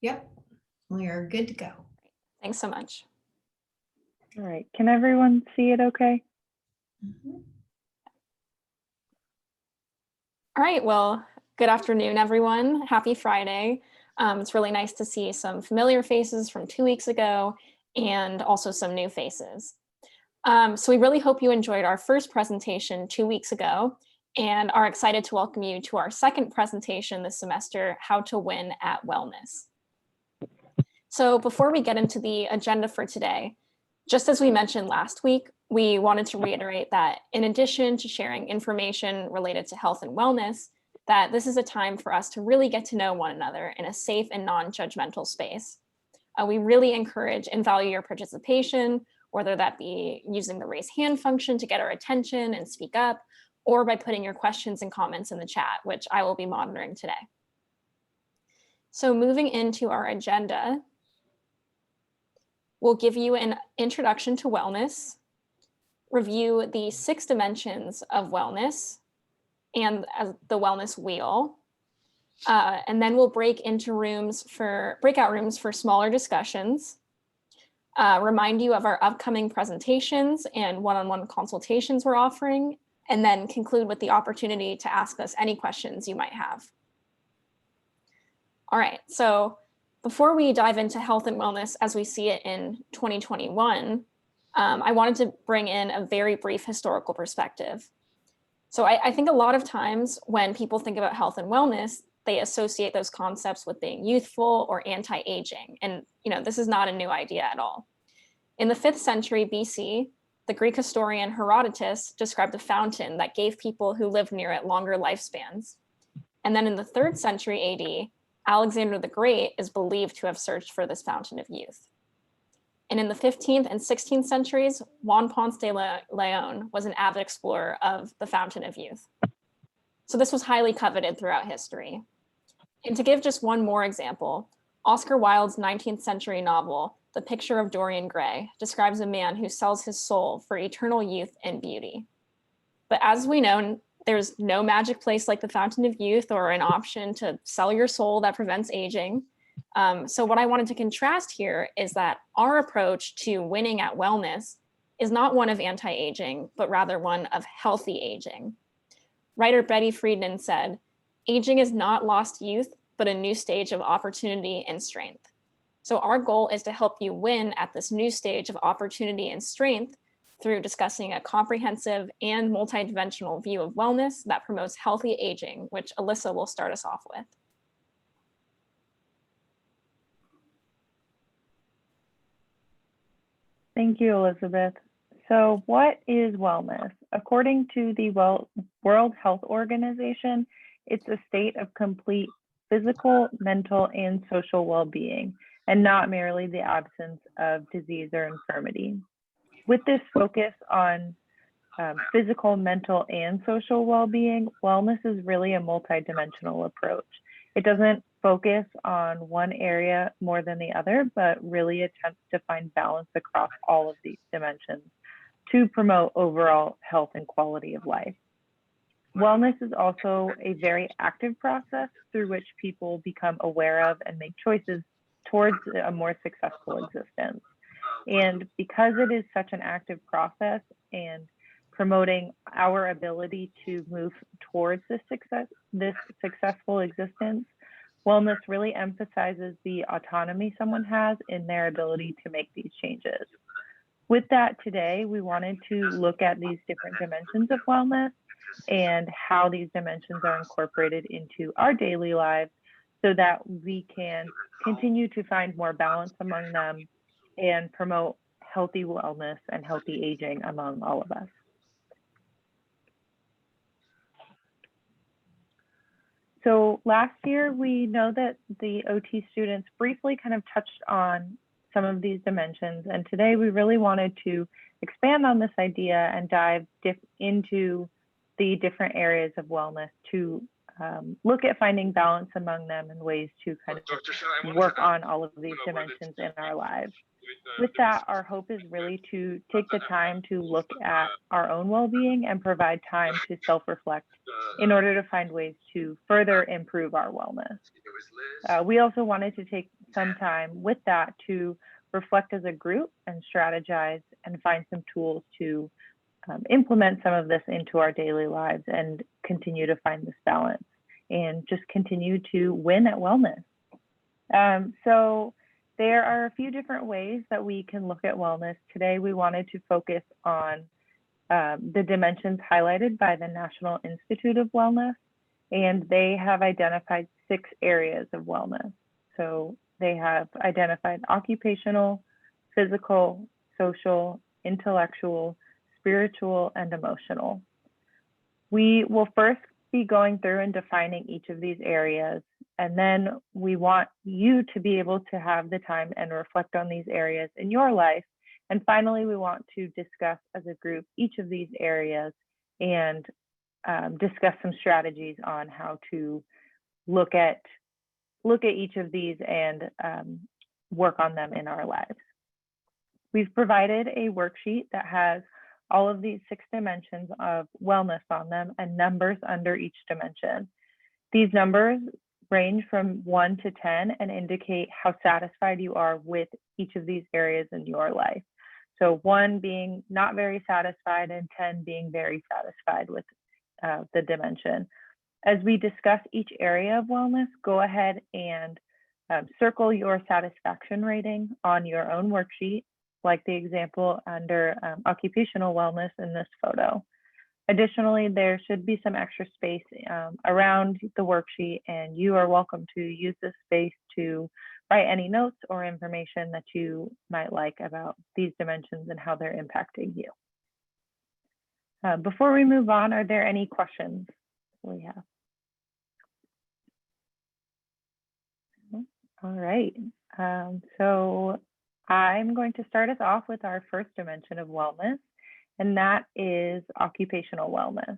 Yep, we are good to go. Thanks so much. All right, can everyone see it okay? Mhm. All right, well, good afternoon, everyone. Happy Friday. It's really nice to see some familiar faces from 2 weeks ago and also some new faces. So we really hope you enjoyed our first presentation 2 weeks ago and are excited to welcome you to our second presentation this semester, How to Win at Wellness. So before we get into the agenda for today, just as we mentioned last week, we wanted to reiterate that in addition to sharing information related to health and wellness, that this is a time for us to really get to know one another in a safe and non-judgmental space. We really encourage and value your participation, whether that be using the raise hand function to get our attention and speak up, or by putting your questions and comments in the chat, which I will be monitoring today. So moving into our agenda, we'll give you an introduction to wellness, review the 6 dimensions of wellness and the wellness wheel, and then we'll break into breakout rooms for smaller discussions, remind you of our upcoming presentations and one-on-one consultations we're offering, and then conclude with the opportunity to ask us any questions you might have. All right, so before we dive into health and wellness as we see it in 2021, I wanted to bring in a very brief historical perspective. So I think a lot of times when people think about health and wellness, they associate those concepts with being youthful or anti-aging. And this is not a new idea at all. In the 5th century BC, the Greek historian Herodotus described a fountain that gave people who lived near it longer lifespans. And then in the 3rd century AD, Alexander the Great is believed to have searched for this fountain of youth. And in the 15th and 16th centuries, Juan Ponce de Leon was an avid explorer of the fountain of youth. So this was highly coveted throughout history. And to give just one more example, Oscar Wilde's 19th century novel, The Picture of Dorian Gray, describes a man who sells his soul for eternal youth and beauty. But as we know, there's no magic place like the fountain of youth or an option to sell your soul that prevents aging. So what I wanted to contrast here is that our approach to winning at wellness is not one of anti-aging, but rather one of healthy aging. Writer Betty Friedan said, "Aging is not lost youth, but a new stage of opportunity and strength." So our goal is to help you win at this new stage of opportunity and strength through discussing a comprehensive and multidimensional view of wellness that promotes healthy aging, which Alyssa will start us off with. Thank you, Elizabeth. So what is wellness? According to the World Health Organization, it's a state of complete physical, mental, and social well-being, and not merely the absence of disease or infirmity. With this focus on physical, mental, and social well-being, wellness is really a multidimensional approach. It doesn't focus on one area more than the other, but really attempts to find balance across all of these dimensions to promote overall health and quality of life. Wellness is also a very active process through which people become aware of and make choices towards a more successful existence. And because it is such an active process and promoting our ability to move towards this successful existence, wellness really emphasizes the autonomy someone has in their ability to make these changes. With that, today, we wanted to look at these different dimensions of wellness and how these dimensions are incorporated into our daily lives so that we can continue to find more balance among them and promote healthy wellness and healthy aging among all of us. So last year, we know that the OT students briefly kind of touched on some of these dimensions, and today we really wanted to expand on this idea and dive into the different areas of wellness to look at finding balance among them and ways to kind of work on all of these dimensions in our lives. With that, our hope is really to take the time to look at our own well-being and provide time to self-reflect in order to find ways to further improve our wellness. We also wanted to take some time with that to reflect as a group and strategize and find some tools to implement some of this into our daily lives and continue to find this balance and just continue to win at wellness. So there are a few different ways that we can look at wellness. Today, we wanted to focus on the dimensions highlighted by the National Institute of Wellness, and they have identified 6 areas of wellness. So they have identified occupational, physical, social, intellectual, spiritual, and emotional. We will first be going through and defining each of these areas, and then we want you to be able to have the time and reflect on these areas in your life. And finally, we want to discuss as a group each of these areas and discuss some strategies on how to look at each of these and work on them in our lives. We've provided a worksheet that has all of these 6 dimensions of wellness on them and numbers under each dimension. These numbers range from 1 to 10 and indicate how satisfied you are with each of these areas in your life. So 1 being not very satisfied and 10 being very satisfied with the dimension. As we discuss each area of wellness, go ahead and circle your satisfaction rating on your own worksheet, like the example under occupational wellness in this photo. Additionally, there should be some extra space around the worksheet, and you are welcome to use this space to write any notes or information that you might like about these dimensions and how they're impacting you. Before we move on, are there any questions we have? All right, so I'm going to start us off with our first dimension of wellness, and that is occupational wellness.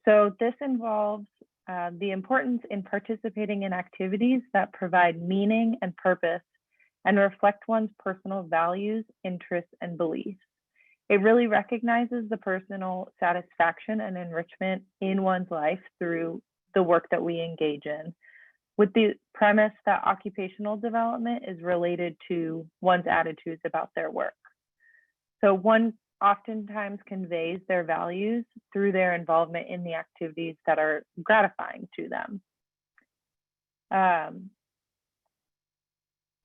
So this involves the importance in participating in activities that provide meaning and purpose and reflect one's personal values, interests, and beliefs. It really recognizes the personal satisfaction and enrichment in one's life through the work that we engage in, with the premise that occupational development is related to one's attitudes about their work. So one oftentimes conveys their values through their involvement in the activities that are gratifying to them.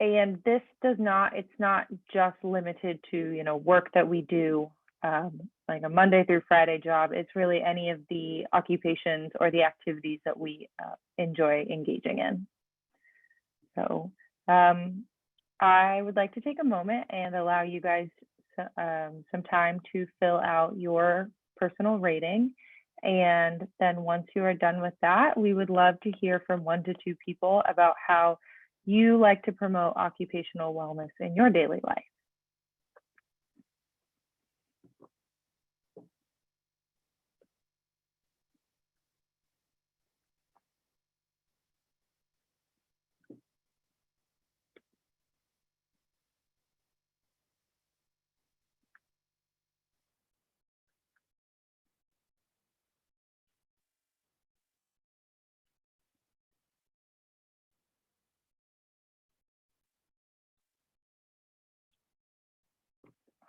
And this it's not just limited to, work that we do, like a Monday through Friday job. It's really any of the occupations or the activities that we enjoy engaging in. So I would like to take a moment and allow you guys some time to fill out your personal rating. And then once you are done with that, we would love to hear from 1 to 2 people about how you like to promote occupational wellness in your daily life.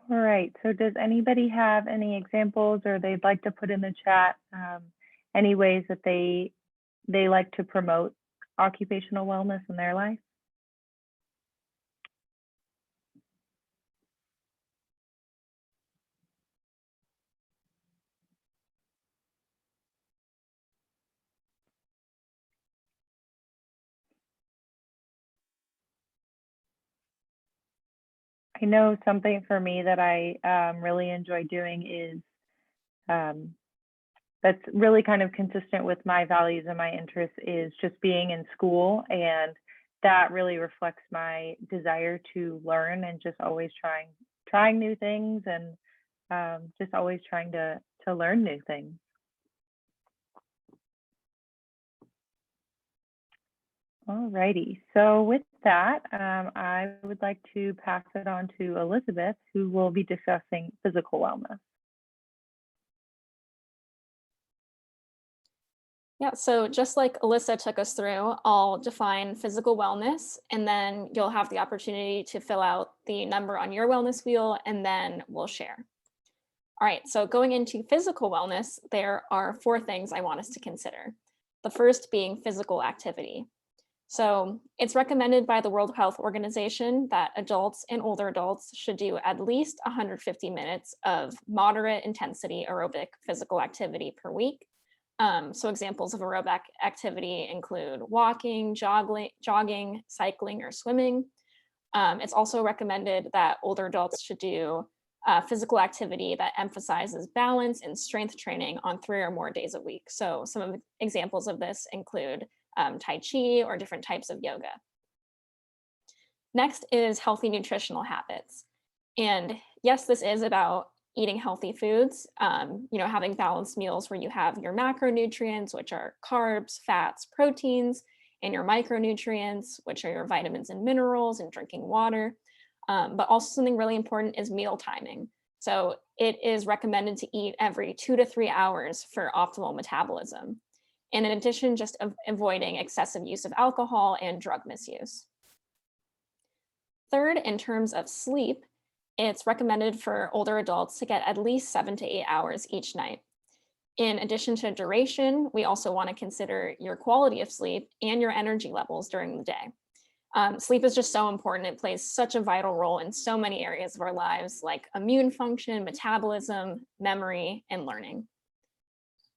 All right, so does anybody have any examples or they'd like to put in the chat any ways that they like to promote occupational wellness in their life? I know something for me that I really enjoy doing is that's really kind of consistent with my values and my interests is just being in school, and that really reflects my desire to learn and just always trying new things and just always trying to learn new things. All righty. So with that, I would like to pass it on to Elizabeth, who will be discussing physical wellness. Yeah, so just like Alyssa took us through, I'll define physical wellness, and then you'll have the opportunity to fill out the number on your wellness wheel, and then we'll share. All right, so going into physical wellness, there are 4 things I want us to consider. The first being physical activity. So it's recommended by the World Health Organization that adults and older adults should do at least 150 minutes of moderate intensity aerobic physical activity per week. So examples of aerobic activity include walking, jogging, cycling, or swimming. It's also recommended that older adults should do physical activity that emphasizes balance and strength training on 3 or more days a week. So some of the examples of this include Tai Chi or different types of yoga. Next is healthy nutritional habits. And yes, this is about eating healthy foods, having balanced meals where you have your macronutrients, which are carbs, fats, proteins, and your micronutrients, which are your vitamins and minerals, and drinking water. But also something really important is meal timing. So it is recommended to eat every 2 to 3 hours for optimal metabolism. And in addition, just avoiding excessive use of alcohol and drug misuse. Third, in terms of sleep, it's recommended for older adults to get at least 7 to 8 hours each night. In addition to duration, we also want to consider your quality of sleep and your energy levels during the day. Sleep is just so important. It plays such a vital role in so many areas of our lives, like immune function, metabolism, memory, and learning.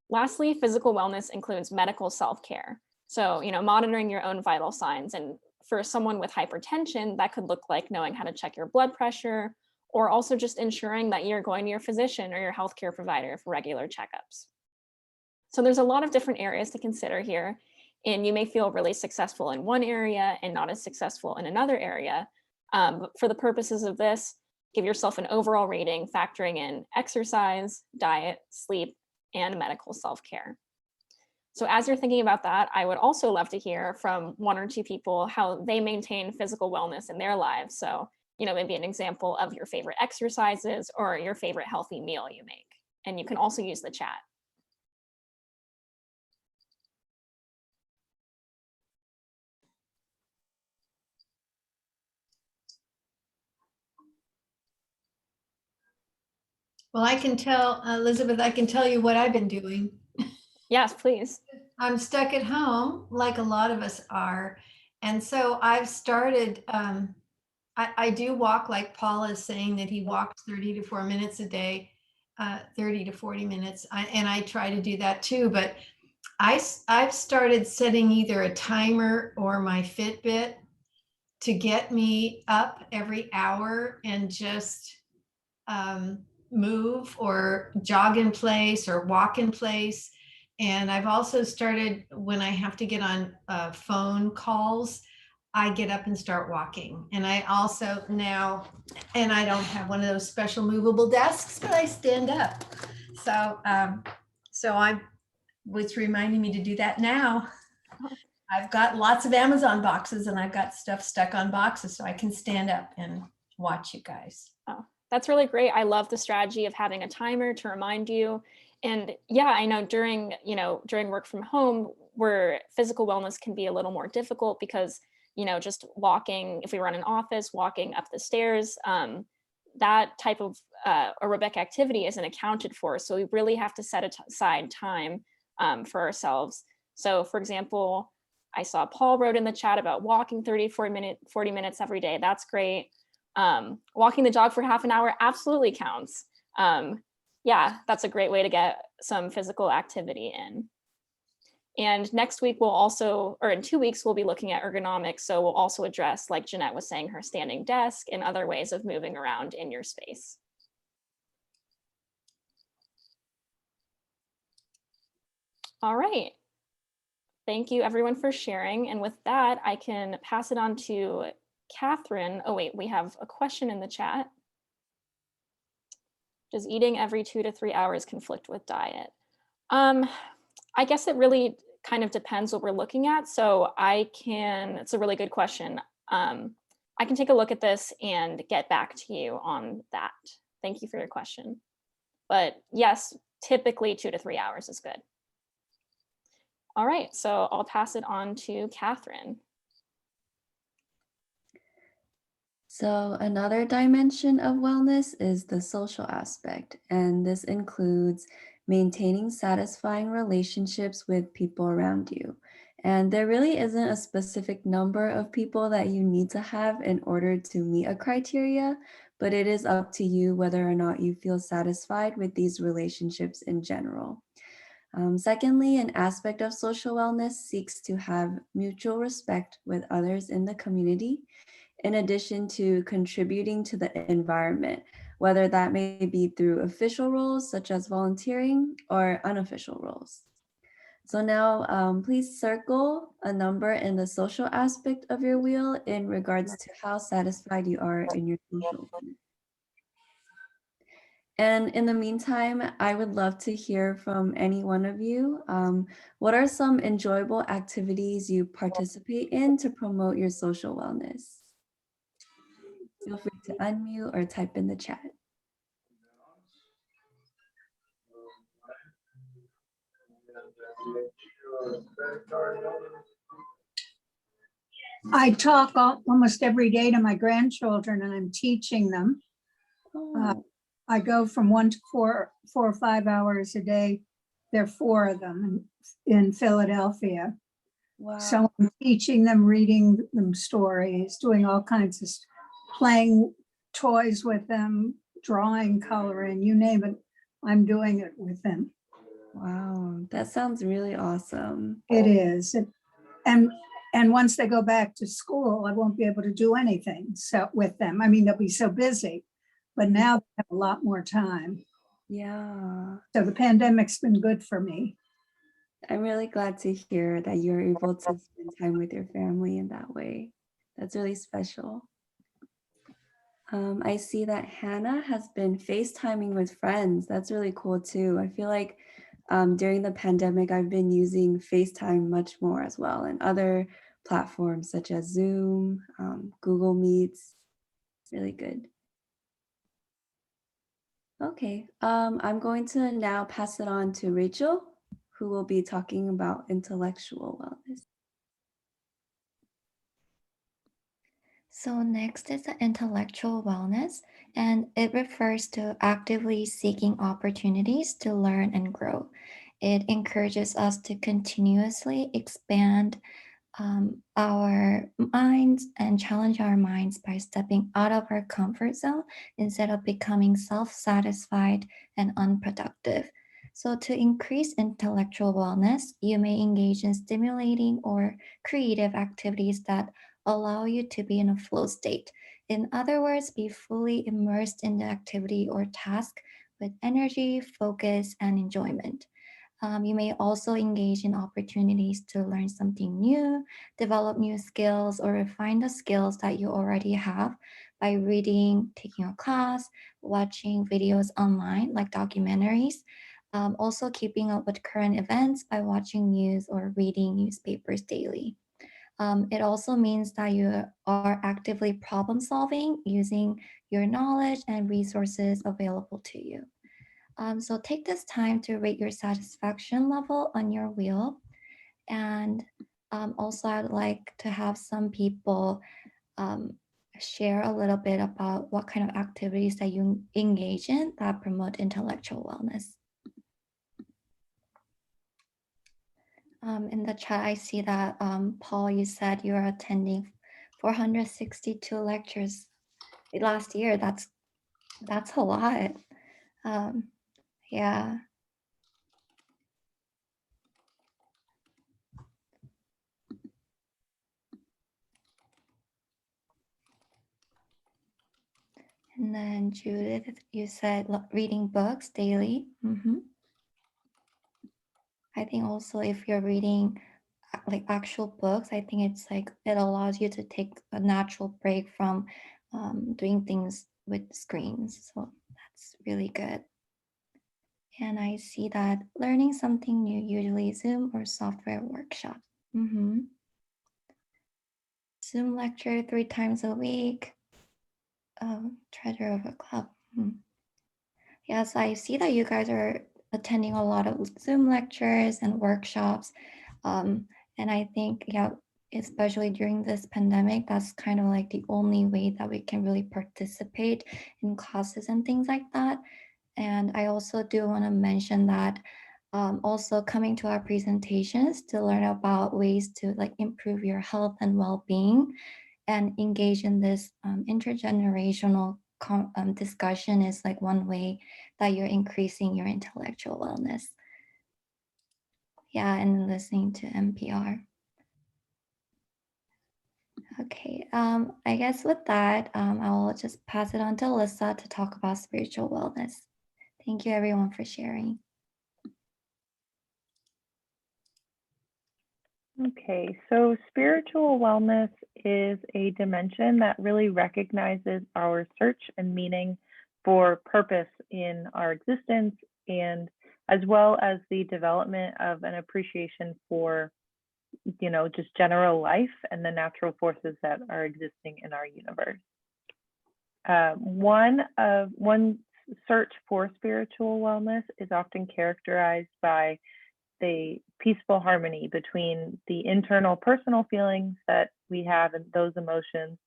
Lastly, physical wellness includes medical self-care. So, monitoring your own vital signs. And for someone with hypertension, that could look like knowing how to check your blood pressure, or also just ensuring that you're going to your physician or your healthcare provider for regular checkups. So there's a lot of different areas to consider here, and you may feel really successful in one area and not as successful in another area. But for the purposes of this, give yourself an overall rating, factoring in exercise, diet, sleep, and medical self-care. So as you're thinking about that, I would also love to hear from 1 or 2 people how they maintain physical wellness in their lives. So, maybe an example of your favorite exercises or your favorite healthy meal you make. And you can also use the chat. Well, I can tell, Elizabeth, I can tell you what I've been doing. Yes, please. I'm stuck at home, like a lot of us are. And so I've started, I do walk, like Paul is saying that he walks 30 to 4 minutes a day, 30 to 40 minutes. And I try to do that too. But I've started setting either a timer or my Fitbit to get me up every hour and just move or jog in place or walk in place. And I've also started, when I have to get on phone calls, I get up and start walking. And I also now, and I don't have one of those special movable desks, but I stand up. So I'm, what's reminding me to do that now. I've got lots of Amazon boxes and I've got stuff stuck on boxes so I can stand up and watch you guys. Oh, that's really great. I love the strategy of having a timer to remind you. And yeah, I know during work from home, where physical wellness can be a little more difficult because, just walking, if we run an office, walking up the stairs, that type of aerobic activity isn't accounted for. So we really have to set aside time for ourselves. So for example, I saw Paul wrote in the chat about walking 40 minutes every day. That's great. Walking the dog for half an hour absolutely counts. Yeah, that's a great way to get some physical activity in. And next week in 2 weeks, we'll be looking at ergonomics. So we'll also address, like Jeanette was saying, her standing desk and other ways of moving around in your space. All right. Thank you everyone for sharing. And with that, I can pass it on to Catherine. Oh wait, we have a question in the chat. Does eating every 2 to 3 hours conflict with diet? I guess it really kind of depends what we're looking at. So it's a really good question. I can take a look at this and get back to you on that. Thank you for your question. But yes, typically 2 to 3 hours is good. All right, so I'll pass it on to Catherine. So another dimension of wellness is the social aspect, and this includes maintaining satisfying relationships with people around you. And there really isn't a specific number of people that you need to have in order to meet a criteria, but it is up to you whether or not you feel satisfied with these relationships in general. Secondly, an aspect of social wellness seeks to have mutual respect with others in the community, in addition to contributing to the environment, whether that may be through official roles such as volunteering or unofficial roles. So now please circle a number in the social aspect of your wheel in regards to how satisfied you are in your social wellness. And in the meantime, I would love to hear from any one of you. What are some enjoyable activities you participate in to promote your social wellness? Feel free to unmute or type in the chat. I talk almost every day to my grandchildren, and I'm teaching them. Oh, I go from 1 to 4 or 5 hours a day. There are 4 of them in Philadelphia. wow. So I'm teaching them, reading them stories, doing all kinds of, playing toys with them, drawing, coloring, you name it. I'm doing it with them. Wow, that sounds really awesome. It is. And once they go back to school, I won't be able to do anything with them. I mean, they'll be so busy, but now they have a lot more time. Yeah, So the pandemic's been good for me. I'm really glad to hear that you're able to spend time with your family in that way. That's really special. I see that Hannah has been FaceTiming with friends. That's really cool too. I feel like during the pandemic, I've been using FaceTime much more as well, and other platforms such as Zoom, Google Meets. Really good. Okay, I'm going to now pass it on to Rachel, who will be talking about intellectual wellness. So next is the intellectual wellness, and it refers to actively seeking opportunities to learn and grow. It encourages us to continuously expand our minds and challenge our minds by stepping out of our comfort zone instead of becoming self-satisfied and unproductive. So to increase intellectual wellness, you may engage in stimulating or creative activities that allow you to be in a flow state. In other words, be fully immersed in the activity or task with energy, focus, and enjoyment. You may also engage in opportunities to learn something new, develop new skills, or refine the skills that you already have by reading, taking a class, watching videos online like documentaries. Also, keeping up with current events by watching news or reading newspapers daily. It also means that you are actively problem solving using your knowledge and resources available to you. So take this time to rate your satisfaction level on your wheel. And also I'd like to have some people share a little bit about what kind of activities that you engage in that promote intellectual wellness. In the chat, I see that Paul, you said you're attending 462 lectures last year. That's a lot. Yeah. And then Judith, you said reading books daily. I think also if you're reading like actual books, I think it's like it allows you to take a natural break from doing things with screens. So that's really good. And I see that learning something new, usually Zoom or software workshop. Mhm. Zoom lecture 3 times a week. Treasure of a club. Yes, I see that you guys are attending a lot of Zoom lectures and workshops. And I think, yeah, especially during this pandemic, that's kind of like the only way that we can really participate in classes and things like that. And I also do want to mention that also coming to our presentations to learn about ways to like improve your health and well-being and engage in this intergenerational discussion is like one way that you're increasing your intellectual wellness. Yeah, and listening to NPR. Okay, I guess with that, I'll just pass it on to Alyssa to talk about spiritual wellness. Thank you everyone for sharing. Okay, so spiritual wellness is a dimension that really recognizes our search and meaning for purpose in our existence, and as well as the development of an appreciation for, just general life and the natural forces that are existing in our universe. One search for spiritual wellness is often characterized by the peaceful harmony between the internal personal feelings that we have and those emotions,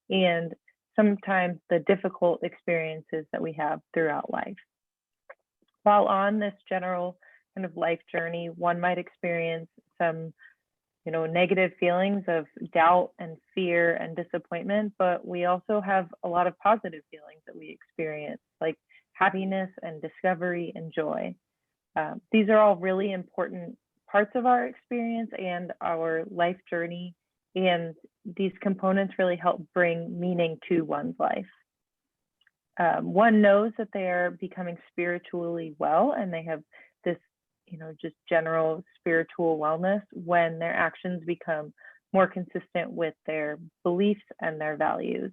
and sometimes the difficult experiences that we have throughout life. While on this general kind of life journey, one might experience some, negative feelings of doubt and fear and disappointment, but we also have a lot of positive feelings that we experience, like happiness and discovery and joy. These are all really important parts of our experience and our life journey, and these components really help bring meaning to one's life. One knows that they are becoming spiritually well, and they have this, just general spiritual wellness when their actions become more consistent with their beliefs and their values.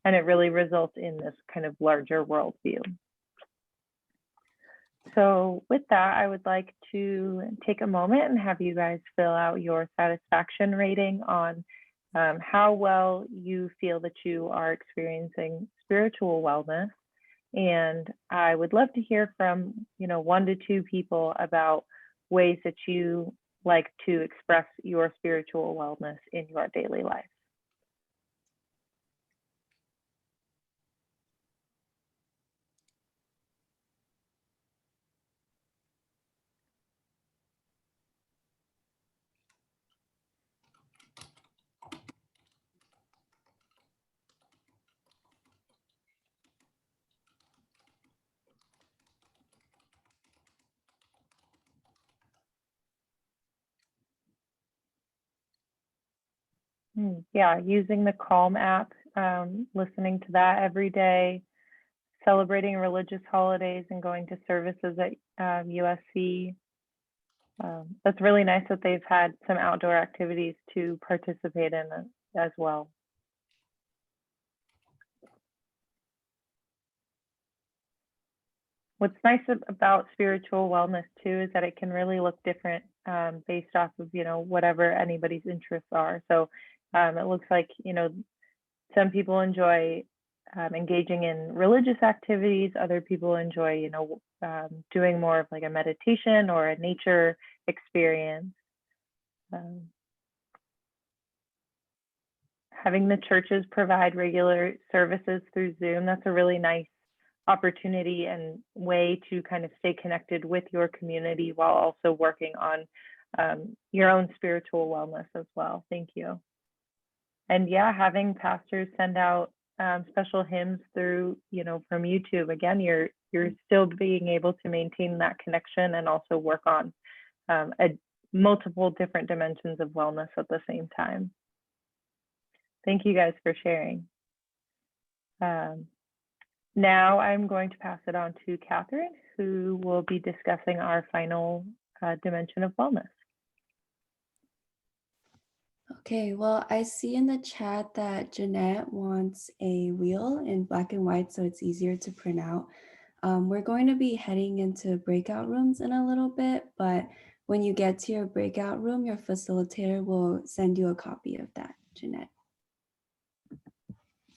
And it really results in this kind of larger worldview. So with that, I would like to take a moment and have you guys fill out your satisfaction rating on how well you feel that you are experiencing spiritual wellness. And I would love to hear from, 1 to 2 people about ways that you like to express your spiritual wellness in your daily life. Yeah, using the Calm app, listening to that every day, celebrating religious holidays and going to services at USC. That's really nice that they've had some outdoor activities to participate in as well. What's nice about spiritual wellness too is that it can really look different based off of, whatever anybody's interests are. So it looks like, some people enjoy engaging in religious activities. Other people enjoy, doing more of like a meditation or a nature experience. Having the churches provide regular services through Zoom, that's a really nice opportunity and way to kind of stay connected with your community while also working on your own spiritual wellness as well. Thank you. And yeah, having pastors send out special hymns through, from YouTube. Again, you're still being able to maintain that connection and also work on multiple different dimensions of wellness at the same time. Thank you guys for sharing. Now I'm going to pass it on to Catherine, who will be discussing our final dimension of wellness. Okay, well, I see in the chat that Jeanette wants a wheel in black and white so it's easier to print out. We're going to be heading into breakout rooms in a little bit, but when you get to your breakout room, your facilitator will send you a copy of that, Jeanette.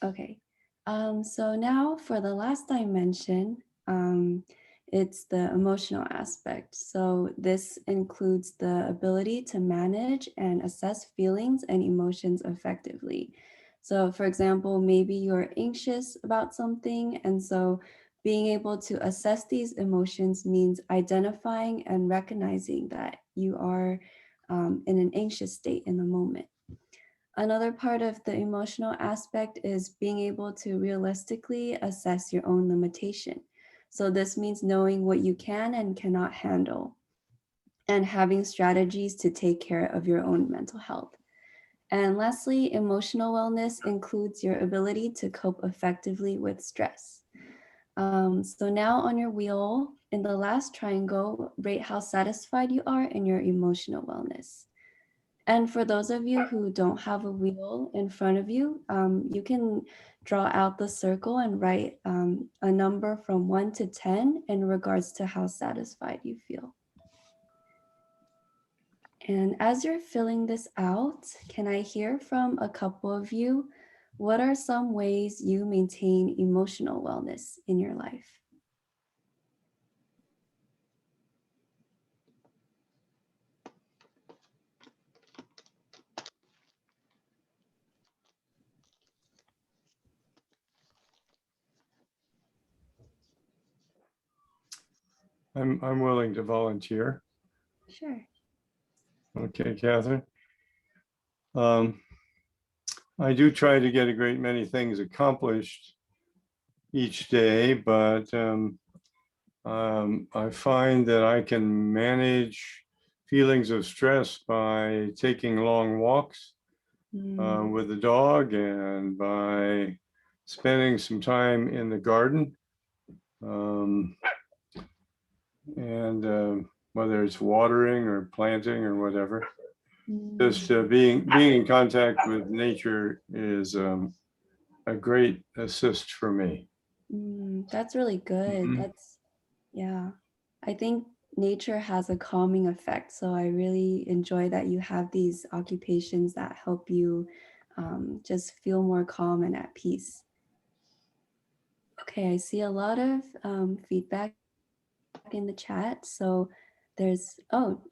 Okay, so now for the last dimension, it's the emotional aspect. So this includes the ability to manage and assess feelings and emotions effectively. So for example, maybe you're anxious about something, and so being able to assess these emotions means identifying and recognizing that you are in an anxious state in the moment. Another part of the emotional aspect is being able to realistically assess your own limitation. So this means knowing what you can and cannot handle and having strategies to take care of your own mental health. And lastly, emotional wellness includes your ability to cope effectively with stress. So now on your wheel, in the last triangle, rate how satisfied you are in your emotional wellness. And for those of you who don't have a wheel in front of you, you can draw out the circle and write a number from 1 to 10 in regards to how satisfied you feel. And as you're filling this out, can I hear from a couple of you? What are some ways you maintain emotional wellness in your life? I'm willing to volunteer. Sure. Okay, Catherine. I do try to get a great many things accomplished each day, but I find that I can manage feelings of stress by taking long walks with the dog and by spending some time in the garden. And whether it's watering or planting or whatever, just being in contact with nature is a great assist for me. That's really good. Yeah. I think nature has a calming effect. So I really enjoy that you have these occupations that help you just feel more calm and at peace. Okay, I see a lot of feedback in the chat. So there's,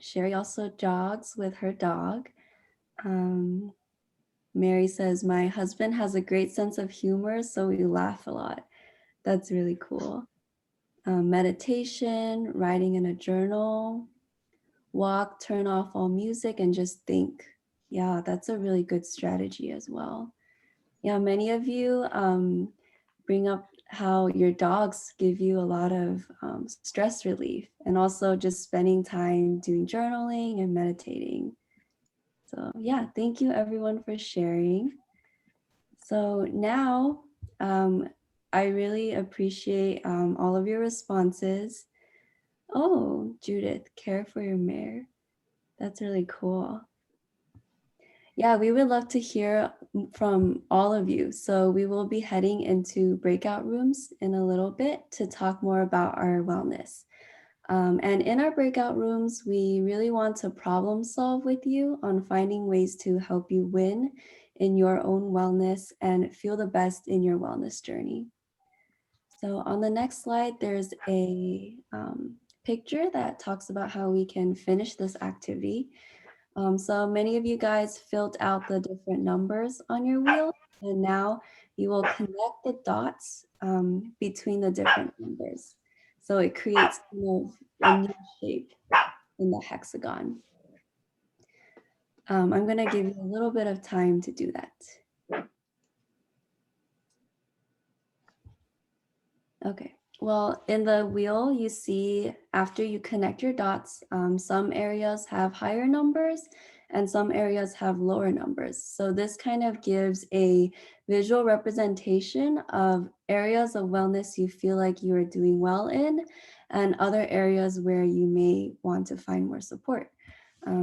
Sherry also jogs with her dog. Mary says, my husband has a great sense of humor, so we laugh a lot. That's really cool. Meditation, writing in a journal, walk, turn off all music and just think. Yeah, that's a really good strategy as well. Yeah, many of you bring up how your dogs give you a lot of stress relief, and also just spending time doing journaling and meditating. So yeah, thank you everyone for sharing. So now I really appreciate all of your responses. Oh, Judith, care for your mare. That's really cool. Yeah, we would love to hear from all of you. So we will be heading into breakout rooms in a little bit to talk more about our wellness. And in our breakout rooms, we really want to problem solve with you on finding ways to help you win in your own wellness and feel the best in your wellness journey. So on the next slide, there's a picture that talks about how we can finish this activity. So many of you guys filled out the different numbers on your wheel, and now you will connect the dots between the different numbers. So it creates kind of a new shape in the hexagon. I'm going to give you a little bit of time to do that. Okay. Well, in the wheel, you see after you connect your dots, some areas have higher numbers and some areas have lower numbers. So this kind of gives a visual representation of areas of wellness you feel like you are doing well in, and other areas where you may want to find more support.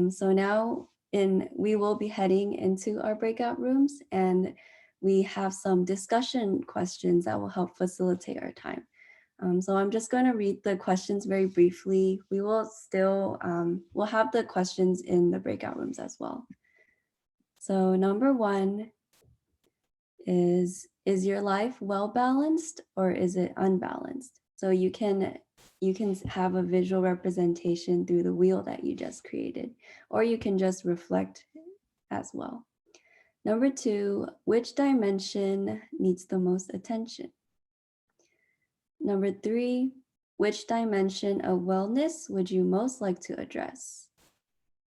So now we will be heading into our breakout rooms, and we have some discussion questions that will help facilitate our time. So I'm just going to read the questions very briefly. We will still, we'll have the questions in the breakout rooms as well. So number 1 is your life well balanced or is it unbalanced? So you can have a visual representation through the wheel that you just created, or you can just reflect as well. Number 2, which dimension needs the most attention? Number 3, which dimension of wellness would you most like to address?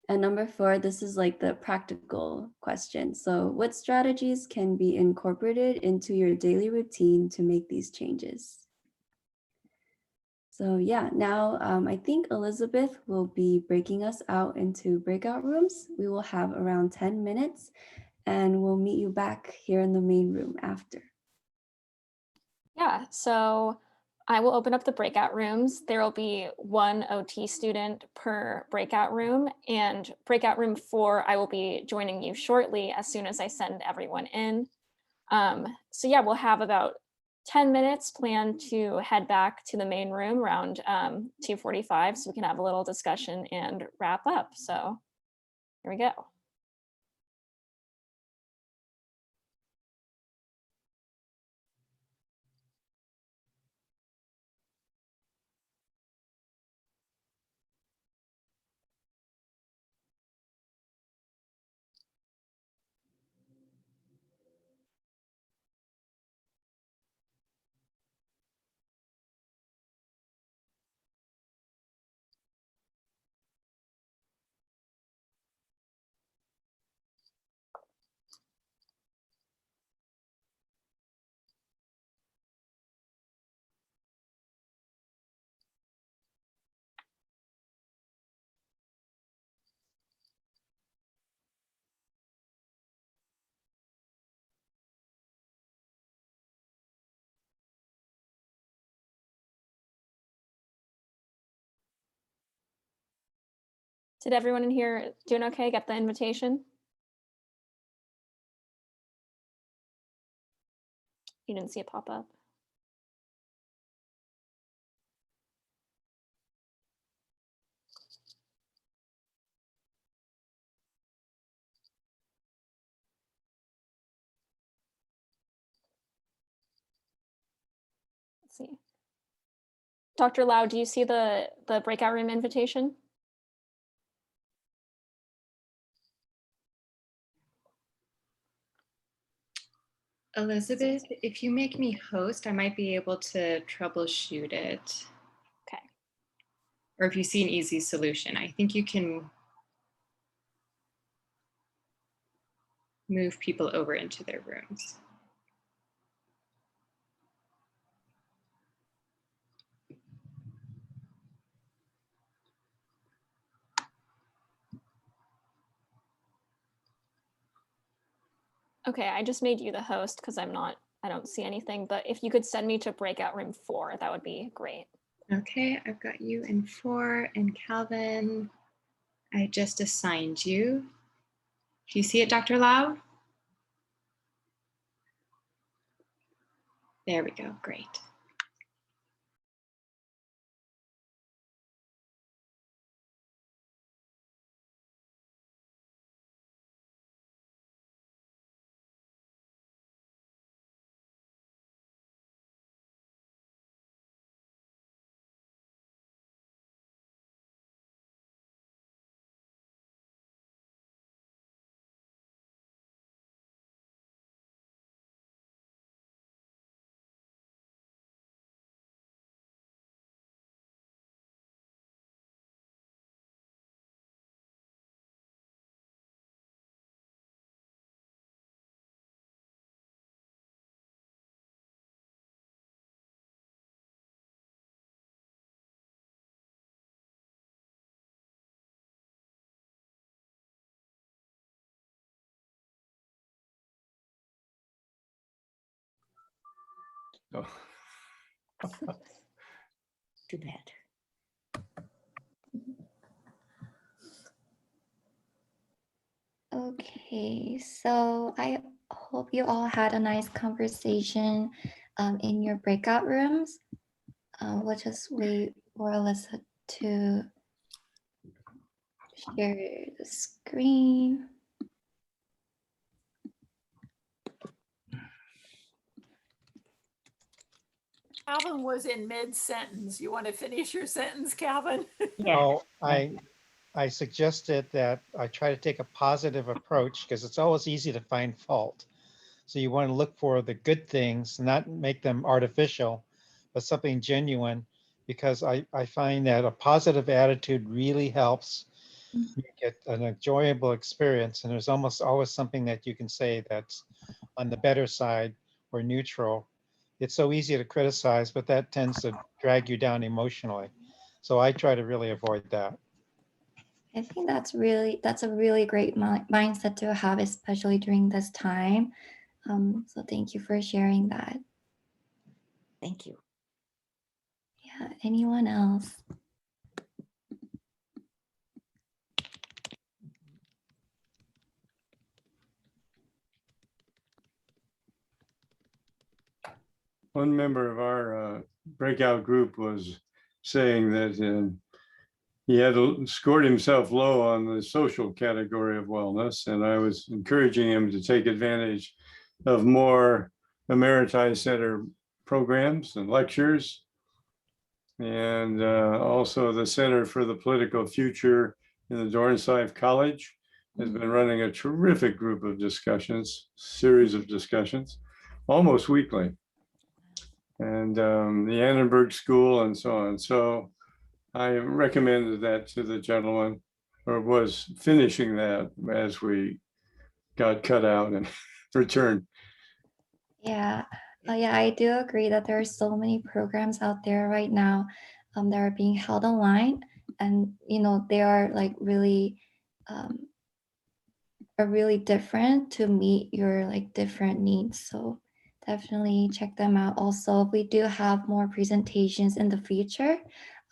And number 4, this is like the practical question. So what strategies can be incorporated into your daily routine to make these changes? So yeah, now I think Elizabeth will be breaking us out into breakout rooms. We will have around 10 minutes and we'll meet you back here in the main room after. Yeah, so I will open up the breakout rooms. There will be 1 OT student per breakout room, and breakout room 4, I will be joining you shortly as soon as I send everyone in. So yeah, we'll have about 10 minutes planned to head back to the main room around 2:45 so we can have a little discussion and wrap up. So here we go. Did everyone in here doing okay? Get the invitation? You didn't see it pop up? Let's see. Dr. Lau, do you see the breakout room invitation? Elizabeth, if you make me host, I might be able to troubleshoot it. Okay. Or if you see an easy solution, I think you can move people over into their rooms. Okay, I just made you the host because I don't see anything, but if you could send me to breakout room 4, that would be great. Okay, I've got you in 4, and Calvin, I just assigned you. Do you see it, Dr. Lau? There we go, great. Oh. Too bad. Okay, so I hope you all had a nice conversation in your breakout rooms. We'll just wait for Alyssa to share the screen. Calvin was in mid-sentence. You want to finish your sentence, Calvin? Oh, I suggested that I try to take a positive approach because it's always easy to find fault. So you want to look for the good things, not make them artificial, but something genuine, because I find that a positive attitude really helps make it an enjoyable experience. And there's almost always something that you can say that's on the better side or neutral. It's so easy to criticize, but that tends to drag you down emotionally. So I try to really avoid that. I think that's a really great mindset to have, especially during this time. So thank you for sharing that. Thank you. Yeah, anyone else? One member of our breakout group was saying that he had scored himself low on the social category of wellness, and I was encouraging him to take advantage of more Emeriti Center programs and lectures, and also the Center for the Political Future in the Dornsife College has been running a terrific group of discussions, series of discussions, almost weekly, and the Annenberg School and so on. So I recommended that to the gentleman, or was finishing that as we got cut out and returned. Yeah, yeah, I do agree that there are so many programs out there right now that are being held online, and they are like really are really different to meet your like different needs. So definitely check them out. Also, we do have more presentations in the future,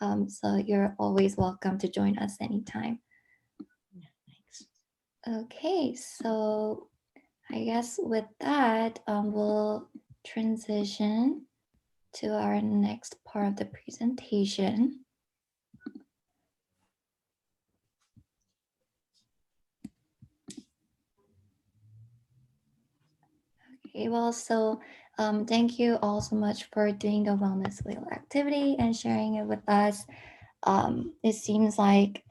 so you're always welcome to join us anytime. Thanks. Okay, so I guess with that, we'll transition to our next part of the presentation. Okay, well, so thank you all so much for doing the Wellness Wheel activity and sharing it with us. It seems like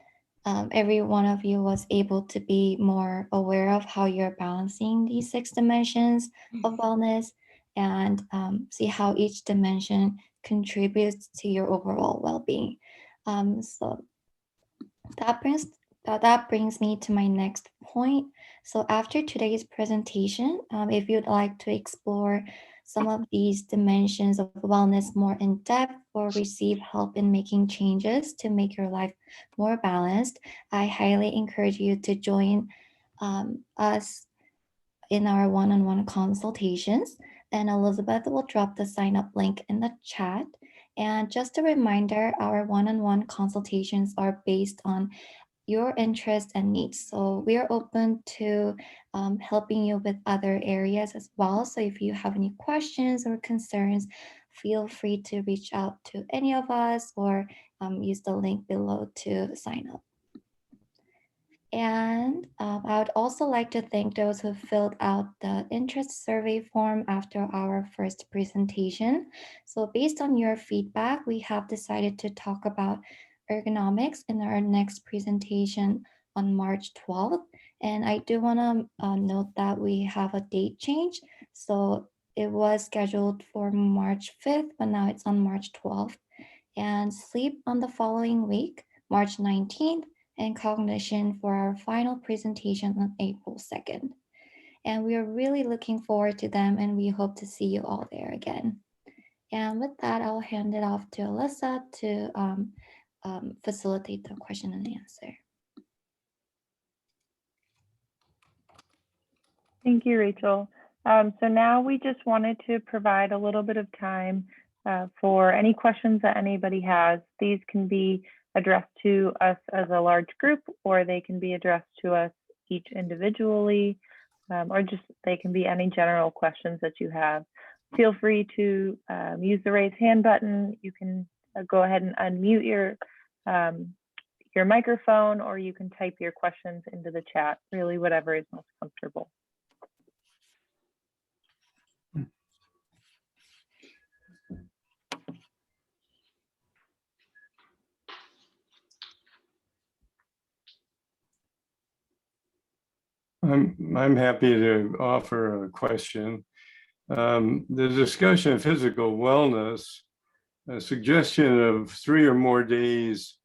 every one of you was able to be more aware of how you're balancing these 6 dimensions of wellness, and see how each dimension contributes to your overall well-being. So that brings me to my next point. So after today's presentation, if you'd like to explore some of these dimensions of wellness more in depth, or receive help in making changes to make your life more balanced, I highly encourage you to join us in our one-on-one consultations. And Elizabeth will drop the sign up link in the chat. And just a reminder, our one-on-one consultations are based on your interests and needs. So we are open to helping you with other areas as well. So if you have any questions or concerns, feel free to reach out to any of us, or use the link below to sign up. And I would also like to thank those who filled out the interest survey form after our first presentation. So based on your feedback, we have decided to talk about ergonomics in our next presentation on March 12th. And I do want to note that we have a date change. So it was scheduled for March 5th, but now it's on March 12th. And sleep on the following week, March 19th, and cognition for our final presentation on April 2nd. And we are really looking forward to them, and we hope to see you all there again. And with that, I'll hand it off to Alyssa to facilitate the question and answer. Thank you, Rachel. So now we just wanted to provide a little bit of time for any questions that anybody has. These can be addressed to us as a large group, or they can be addressed to us each individually, or just they can be any general questions that you have. Feel free to use the raise hand button. You can go ahead and unmute your microphone, or you can type your questions into the chat, really whatever is most comfortable. I'm happy to offer a question. The discussion of physical wellness, a suggestion of 3 or more days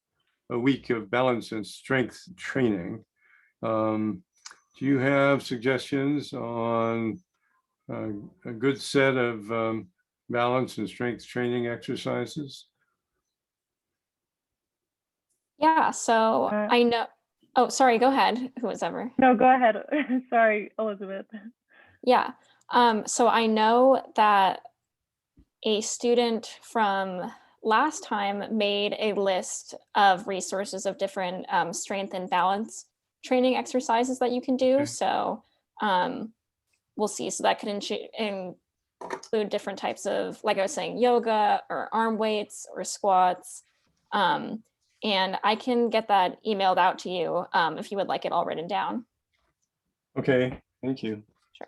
a week of balance and strength training. Do you have suggestions on a good set of balance and strength training exercises? Yeah, so I know, oh, sorry, go ahead, whoever. No, go ahead. Sorry, Elizabeth. Yeah, so I know that a student from last time made a list of resources of different strength and balance training exercises that you can do. Okay. So we'll see. So that could include different types of, like I was saying, yoga or arm weights or squats. And I can get that emailed out to you if you would like it all written down. Okay, thank you. Sure.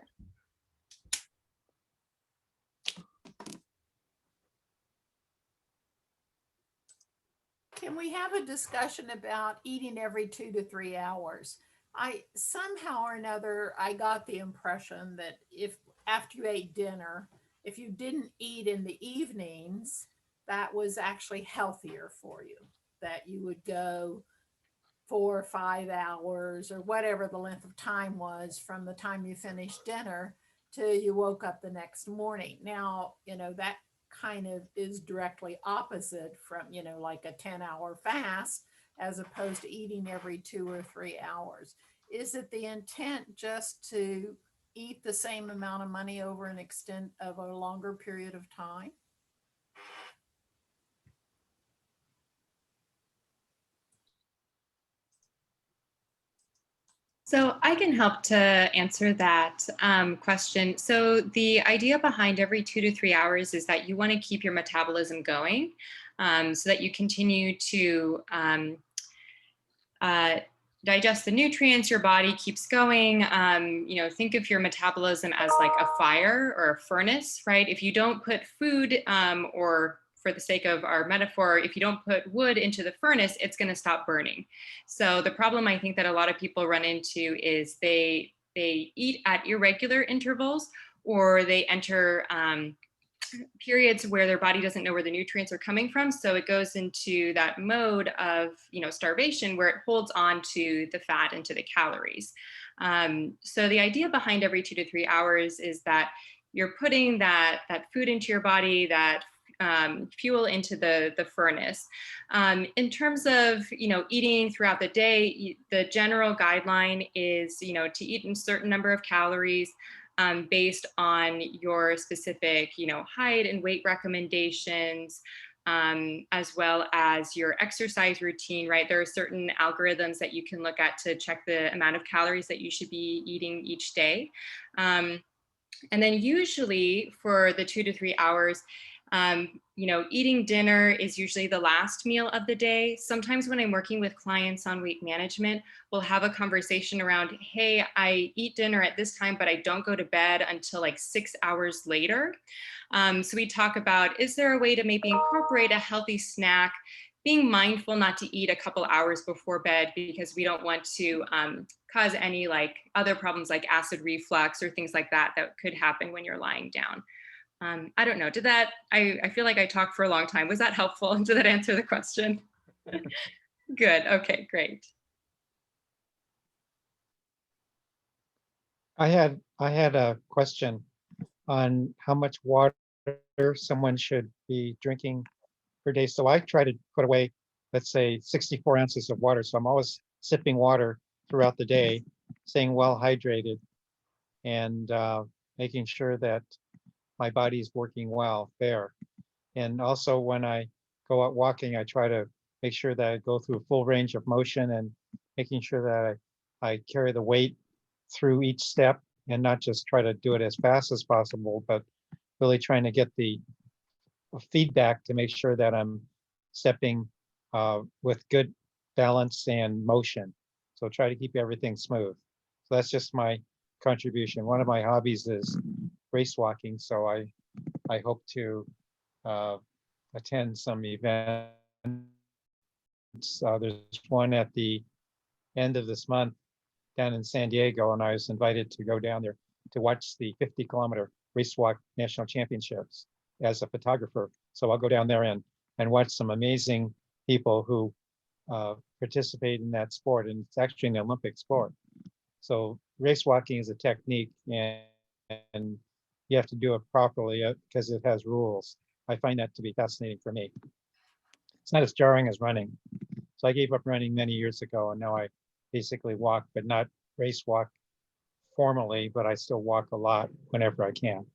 Can we have a discussion about eating every 2 to 3 hours? I somehow or another, I got the impression that if after you ate dinner, if you didn't eat in the evenings, that was actually healthier for you, that you would go 4 or 5 hours or whatever the length of time was from the time you finished dinner till you woke up the next morning. Now, that kind of is directly opposite from, like a 10-hour fast, as opposed to eating every 2 or 3 hours. Is it the intent just to eat the same amount of money over an extent of a longer period of time? So I can help to answer that question. So the idea behind every 2 to 3 hours is that you want to keep your metabolism going so that you continue to digest the nutrients, your body keeps going. Think of your metabolism as like a fire or a furnace, right? If you don't put food or for the sake of our metaphor, if you don't put wood into the furnace, it's going to stop burning. So the problem I think that a lot of people run into is they eat at irregular intervals, or they enter periods where their body doesn't know where the nutrients are coming from. So it goes into that mode of, starvation, where it holds on to the fat and to the calories. So the idea behind every 2 to 3 hours is that you're putting that food into your body, that fuel into the furnace. In terms of, eating throughout the day, the general guideline is, to eat a certain number of calories based on your specific, height and weight recommendations, as well as your exercise routine, right? There are certain algorithms that you can look at to check the amount of calories that you should be eating each day. And then usually for the 2 to 3 hours, eating dinner is usually the last meal of the day. Sometimes when I'm working with clients on weight management, we'll have a conversation around, hey, I eat dinner at this time, but I don't go to bed until like 6 hours later. So we talk about, is there a way to maybe incorporate a healthy snack, being mindful not to eat a couple hours before bed, because we don't want to cause any like other problems like acid reflux or things like that could happen when you're lying down. I don't know, I feel like I talked for a long time. Was that helpful? Did that answer the question? Good, okay, great. I had a question on how much water someone should be drinking per day. So I try to put away, let's say 64 ounces of water. So I'm always sipping water throughout the day, staying well hydrated, and making sure that my body is working well there. And also when I go out walking, I try to make sure that I go through a full range of motion, and making sure that I carry the weight through each step, and not just try to do it as fast as possible, but really trying to get the feedback to make sure that I'm stepping with good balance and motion. So try to keep everything smooth. So that's just my contribution. One of my hobbies is race walking, so I hope to attend some events. There's one at the end of this month down in San Diego, and I was invited to go down there to watch the 50-kilometer race walk national championships as a photographer. So I'll go down there and watch some amazing people who participate in that sport, and it's actually an Olympic sport. So race walking is a technique, and you have to do it properly because it has rules. I find that to be fascinating for me. It's not as jarring as running. So I gave up running many years ago, and now I basically walk, but not race walk formally, but I still walk a lot whenever I can.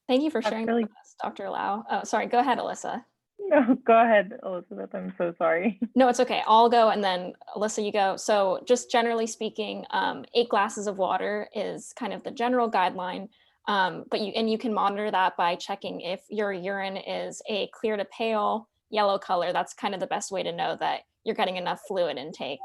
Thank you for That's sharing really- that with us, Dr. Lau. Oh, sorry, go ahead, Alyssa. No, go ahead, Elizabeth. I'm so sorry. No, it's okay. I'll go and then Alyssa, you go. So just generally speaking, 8 glasses of water is kind of the general guideline. But you can monitor that by checking if your urine is a clear to pale yellow color. That's kind of the best way to know that you're getting enough fluid intake.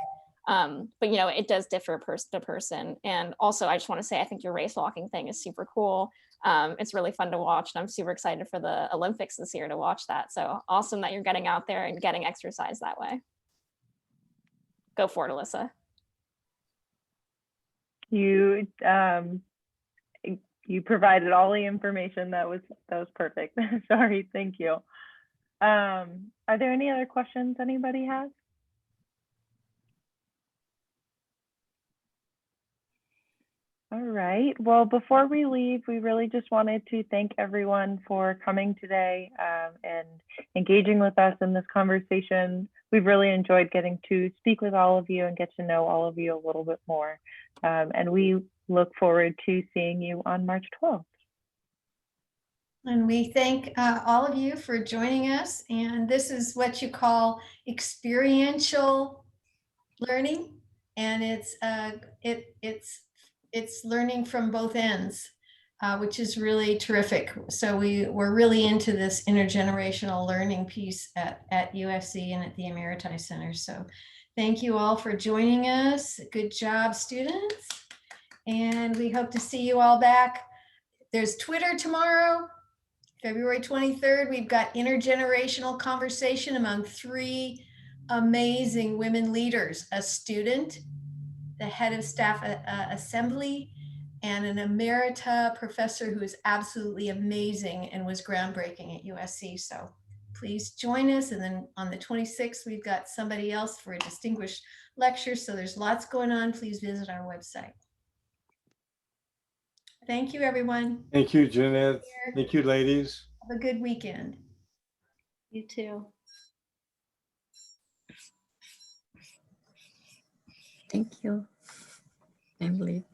But you know, it does differ person to person. And also, I just want to say, I think your race walking thing is super cool. It's really fun to watch, and I'm super excited for the Olympics this year to watch that. So awesome that you're getting out there and getting exercise that way. Go for it, Alyssa. You provided all the information. That was perfect. Sorry, thank you. Are there any other questions anybody has? All right. Well, before we leave, we really just wanted to thank everyone for coming today and engaging with us in this conversation. We've really enjoyed getting to speak with all of you and get to know all of you a little bit more. And we look forward to seeing you on March 12th. And we thank all of you for joining us. And this is what you call experiential learning. And it's learning from both ends, which is really terrific. So we're really into this intergenerational learning piece at USC and at the Emeriti Center. So thank you all for joining us. Good job, students. And we hope to see you all back. There's Twitter tomorrow, February 23rd. We've got intergenerational conversation among 3 amazing women leaders, a student, the head of staff assembly, and an emerita professor who is absolutely amazing and was groundbreaking at USC. So please join us. And then on the 26th, we've got somebody else for a distinguished lecture. So there's lots going on. Please visit our website. Thank you, everyone. Thank you, Jeanette. Thank you, ladies. Have a good weekend. You too. Thank you. I believe.